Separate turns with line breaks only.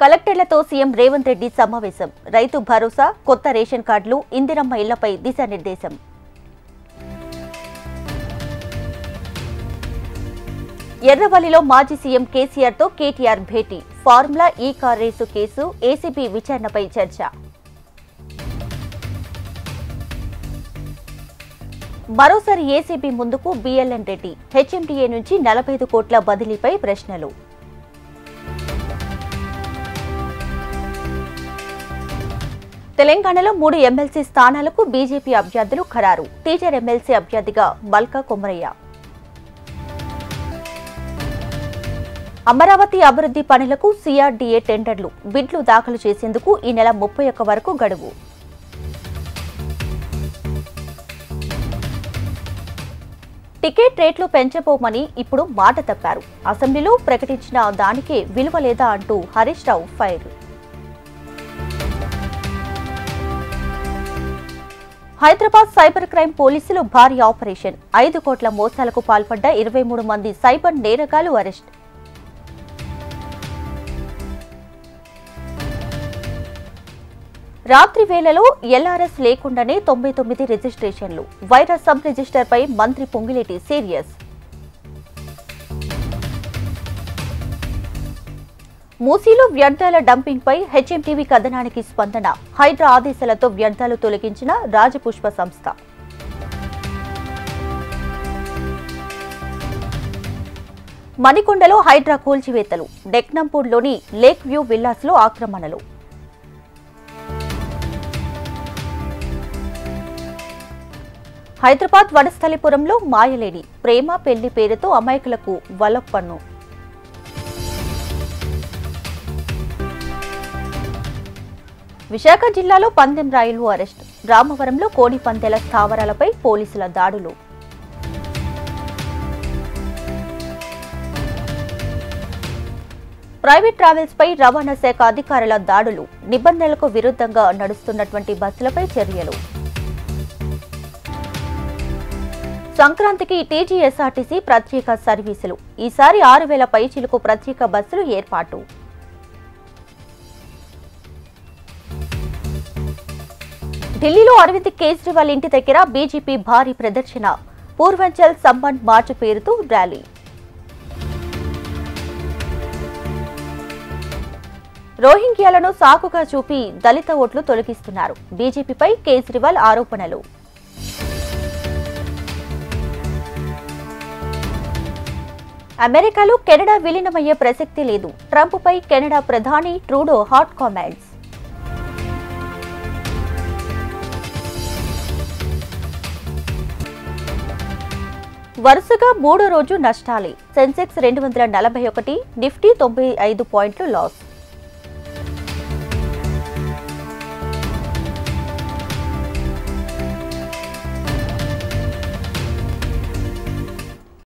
కలెక్టర్లతో సీఎం రేవంత్ రెడ్డి సమావేశం. రైతు భరోసా, కొత్త రేషన్ కార్డులు, ఇందిరమ్మ ఇళ్లపై దిశానిర్దేశం. ఎర్రవల్లిలో మాజీ సీఎం కేసీఆర్తో కేటీఆర్ భేటీ. ఫార్ములా ఈ కార్ రేసు కేసు, ఏసీబీ విచారణపై చర్చ. మరోసారి ఏసీబీ ముందుకు బిఎల్ఎన్ రెడ్డి. హెచ్ఎండీఏ నుంచి 45 కోట్ల బదిలీపై ప్రశ్నలు. తెలంగాణలో 3 ఎమ్మెల్సీ స్థానాలకు బీజేపీ అభ్యర్థులు ఖరారు. టీచర్ ఎమ్మెల్సీ అభ్యర్థిగా మల్కా కొమరయ్య. అమరావతి అభివృద్ధి పనులకు సీఆర్డీఏ టెండర్లు, బిడ్లు దాఖలు చేసేందుకు ఈ నెల 31 వరకు గడువు. టికెట్ రేట్లు పెంచబోమని ఇప్పుడు మాట తప్పారు. అసెంబ్లీలో ప్రకటించిన దానికే విలువ లేదా అంటూ Harish Rao fire. Hyderabad cyber crime పోలీసులు భారీ ఆపరేషన్. 5 కోట్ల మోసాలకు పాల్పడ్డ 23 మంది సైబర్ నేరగాళ్లు అరెస్ట్. రాత్రి వేళలో ఎల్ఆర్ఎస్ లేకుండానే 99 రిజిస్ట్రేషన్లు. వైరస్ సబ్ రిజిస్టర్పై మంత్రి పొంగిలేటి సీరియస్. మూసీలో వ్యర్థాల డంపింగ్పై హెచ్ఎంటీవీ కథనానికి స్పందన. హైడ్రా ఆదేశాలతో వ్యర్థాలు తొలగించిన రాజపుష్ప సంస్థ. మణికొండలో హైడ్రా కూల్చివేతలు. డెక్నంపూర్లోని లేక్ వ్యూ విల్లాస్లో ఆక్రమణలు. హైదరాబాద్ వడస్థలిపురంలో మాయలేడి. ప్రేమ పెళ్లి పేరుతో అమాయకులకు వలపన్ను. విశాఖ జిల్లాలో పందెం రాయులు అరెస్ట్. రామవరంలో కోడి పందెల స్థావరాలపై పోలీసుల దాడులు. ప్రైవేట్ ట్రావెల్స్ పై రవాణా శాఖ అధికారుల దాడులు. నిబంధనలకు విరుద్ధంగా నడుస్తున్నటువంటి బస్సులపై చర్యలు. సంక్రాంతికి టీజీఎస్ఆర్టీసీ ప్రత్యేక సర్వీసులు. ఈసారి 6000 పైచిలకు ప్రత్యేక బస్సులు ఏర్పాటు. ఢిల్లీలో అరవింద్ కేజ్రీవాల్ ఇంటి దగ్గర బీజేపీ భారీ ప్రదర్శన. పూర్వాంచల్ సంబంధ్ మార్చ్ పేరుతో ర్యాలీ. రోహింగ్యాలను సాకుగా చూపి దళిత ఓట్లు తొలగిస్తున్నారు. బీజేపీపై కేజ్రీవాల్ ఆరోపణలు. అమెరికాలో కెనడా విలీనమయ్యే ప్రసక్తి లేదు. ట్రంప్పై కెనడా ప్రధాని ట్రూడో హాట్ కామెంట్స్. వరుసగా 3వ రోజు నష్టాలే. సెన్సెక్స్ 241, నిఫ్టీ 95 పాయింట్లు లాస్.